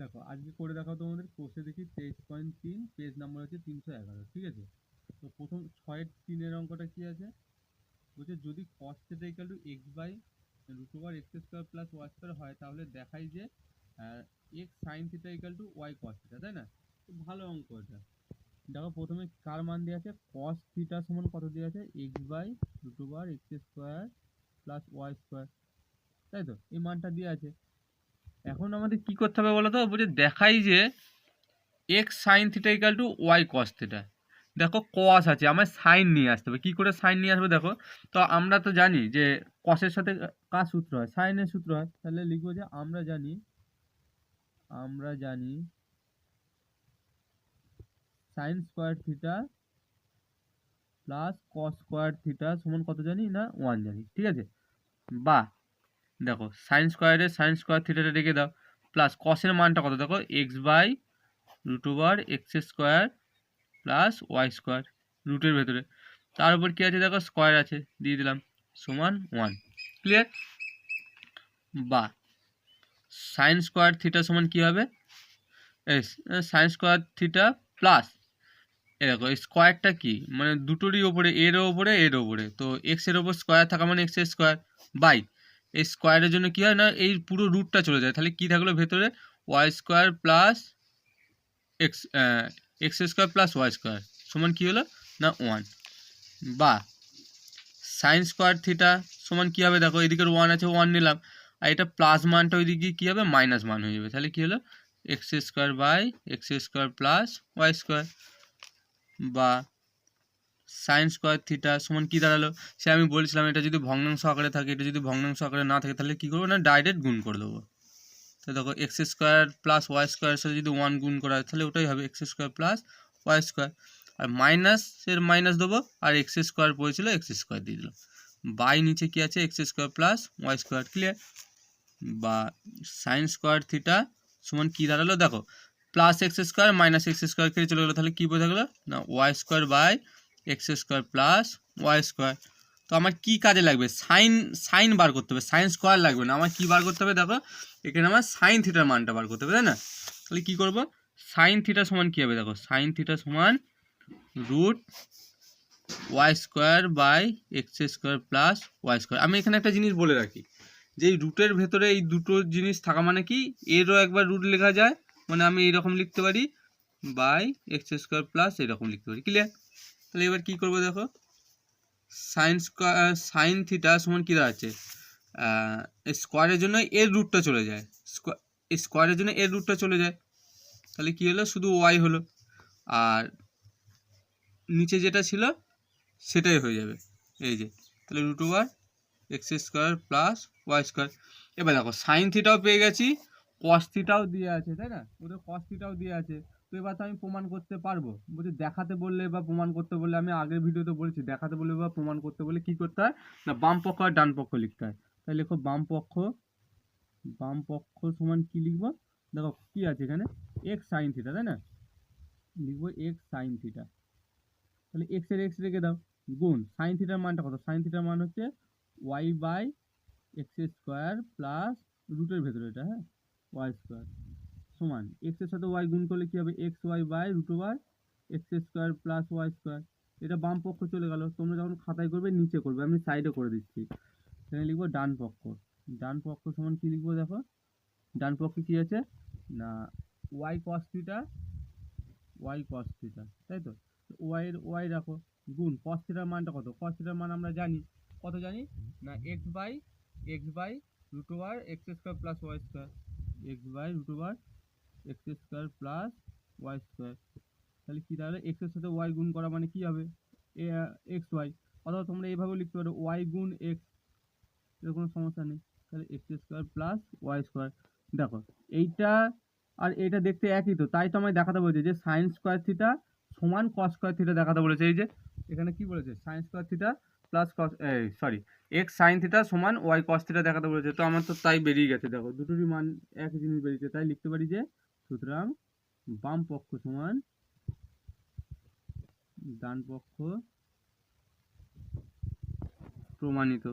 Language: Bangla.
দেখো আজকে করে দেখাও তোমাদের কোর্সে দেখি 23.3 পেজ নাম্বার হচ্ছে 311, ঠিক আছে। তো প্রথম 6-3 অঙ্কটা কি আছে, বলছে যদি cos θ equal to x by root over x square plus Y square হয় তাহলে দেখাই যে x sine theta equal to Y cos theta, তাই না? তো ভালো অঙ্ক এটা। দেখো প্রথমে কার মান দেওয়া আছে, cos থিটা সমান কত দেওয়া আছে, x by root over x square plus Y square, তাই তো এই মানটা দেওয়া আছে। এখন আমাদের কি করতে হবে বলো তো, বলছে দেখাই যে x sine theta equal to Y cos theta. দেখো কস আছে, আমার সাইন নিয়ে আসতে হবে। কী করে সাইন নিয়ে আসবে দেখো, তো আমরা তো জানি যে কসের সাথে কার সূত্র হয়, সাইনের সূত্র হয়। তাহলে লিখবো যে আমরা জানি sign square theta plus cos square theta সমান কত জানি না, 1 জানি, ঠিক আছে। বা দেখো সাইন স্কোয়ার থিটাটা রেখে দাও, প্লাস কসের মানটা কত দেখো, x by root over x square plus Y square রুটের ভেতরে, তার উপর কী আছে দেখো স্কোয়ার আছে, দিয়ে দিলাম সমান 1, ক্লিয়ার। বা সাইন স্কোয়ার থিটা সমান কী হবে, সাইন স্কোয়ার থিটা প্লাস দেখো স্কোয়ারটা কি মানে দুটোরই ওপরে, এর ওপরে, তো এক্সের ওপর স্কোয়ার থাকা মানে এক্স স্কোয়ার বাই এই স্কোয়ারের জন্য কী হয় না, এই পুরো রুটটা চলে যায়, তাহলে কী থাকলো ভেতরে, y square plus x square plus Y square সমান কী হলো না 1। বা সাইন স্কোয়ার থিটা সমান কী হবে দেখো, এদিকের 1 আছে 1 নিলাম, আর এটা প্লাস মানটা ওইদিকে কী হবে মাইনাস মান হয়ে যাবে, তাহলে কী হলো x square by x square plus Y square. বা সাইন স্কোয়ার থিটা সমান কী দাঁড়ালো, সে আমি বলছিলাম এটা যদি ভগ্নাংশ আকারে থাকে, এটা যদি ভগ্নাংশ আকারে না থাকে তাহলে কী করবো না ডাইরেক্ট গুণ করে দেবো। তো দেখো এক্স স্কোয়ার প্লাস ওয়াই স্কোয়ারের সাথে যদি 1 গুণ করা হয় তাহলে ওটাই হবে X square plus Y square, আর মাইনাসের মাইনাস দেবো, আর এক্স স্কোয়ার পড়েছিল এক্স স্কোয়ার দিয়ে দিল, বাই নিচে কি আছে X square plus Y square, clear. বা সাইন স্কোয়ার থিটা সমান কী দাঁড়ালো দেখো, plus x square minus X square কেটে চলে গেলো, তাহলে কী বোঝা গেলো না Y square by x square plus Y square. তো আমার কী কাজে লাগবে, সাইন বার করতে হবে, সাইন স্কোয়ার লাগবে না, আমার কী বার করতে হবে দেখো, এখানে আমার সাইন থিটার মানটা বার করতে হবে, তাই না? তাহলে কী করবো, সাইন থিটা সমান কী হবে দেখো, সাইন থিটা সমান root y square by x square plus Y square. আমি এখানে একটা জিনিস বলে রাখি, যে এই রুটের ভেতরে এই দুটো জিনিস থাকা মানে কি, এরও একবার রুট লেখা যায়, মানে আমি এইরকম লিখতে পারি বাই এক্স স্কোয়ার প্লাস এরকম লিখতে পারি, ক্লিয়ার। তাহলে এবার কী করবো দেখো, সাইন থিটা সমান কী দাঁড়াচ্ছে, স্কোয়ারের জন্য এর রুটটা চলে যায়, স্কোয়ারের জন্য এর রুটটা চলে যায়, তাহলে কী হলো শুধু ওয়াই হলো, আর নিচে যেটা ছিল সেটাই হয়ে যাবে, এই যে তাহলে root over x square plus Y square. এবার দেখো সাইন থিটাও পেয়ে গেছি, কস থিটাও দিয়ে আছে, তাই না, ওদের কস থিটাও দিয়ে আছে। তো এবার তো আমি প্রমাণ করতে পারবো, বলছি দেখাতে বললে বা প্রমাণ করতে বললে, আমি আগের ভিডিওতে বলেছি দেখাতে বললে বা প্রমাণ করতে বললে কী করতে হয় না, বাম পক্ষ আর ডান পক্ষ লিখতে হয়। তাই লেখো বাম পক্ষ সমান কী লিখবো দেখো, কী আছে এখানে এক্স সাইন থিটা, তাই না, লিখবো এক্স সাইন থিটা, তাহলে এক্সের এক্স রেখে দাও, গুণ সাইন থিটার মানটা কত, সাইন থিটার মান হচ্ছে y by x square plus রুটের ভেতরে এটা, হ্যাঁ ওয়াই স্কোয়ার সমান এক্সের সাথে ওয়াই গুণ করলে কী হবে x y by root over x square plus Y square. এটা বাম পক্ষ চলে গেল, তোমরা যখন খাতায় করবে নিচে করবে, আমি সাইডে করে দিচ্ছি। এখানে লিখবো ডান পক্ষ সমান কী লিখবো দেখো, ডান পক্ষে কী আছে না ওয়াই কস থিটা, তাই তো ওয়াই রাখো, গুণ কস থিটার মানটা কত, কস থিটার মান আমরা জানি, কত জানি না x by root over x square plus Y square, x by root over x square plus Y square. তাহলে কী তাহলে এক্সের সাথে ওয়াই গুণ করা মানে কী হবে এক্স ওয়াই, অথবা তোমরা এইভাবেও লিখতে পারো ওয়াই গুণ এক্স, এর কোনো সমস্যা নেই। তাহলে x square plus Y square. দেখো এইটা আর এটা দেখতে একই, তো তাই তো আমায় দেখাতে বলেছে যে সাইন স্কোয়ার থিটা সমান কস স্কোয়ার থিটা দেখাতে বলেছে। এই যে এখানে কি বলেছে, sign square theta plus cos x sine theta সমান ওয়াই কস থিটা দেখাতে বলেছে। তো আমার তো তাই বেরিয়ে গেছে, দেখো দুটোরই মান একই জিনিস বেরিয়েছে, তাই লিখতে পারি যে সুতরাং বাম পক্ষ সমান ডান পক্ষ প্রমাণিত।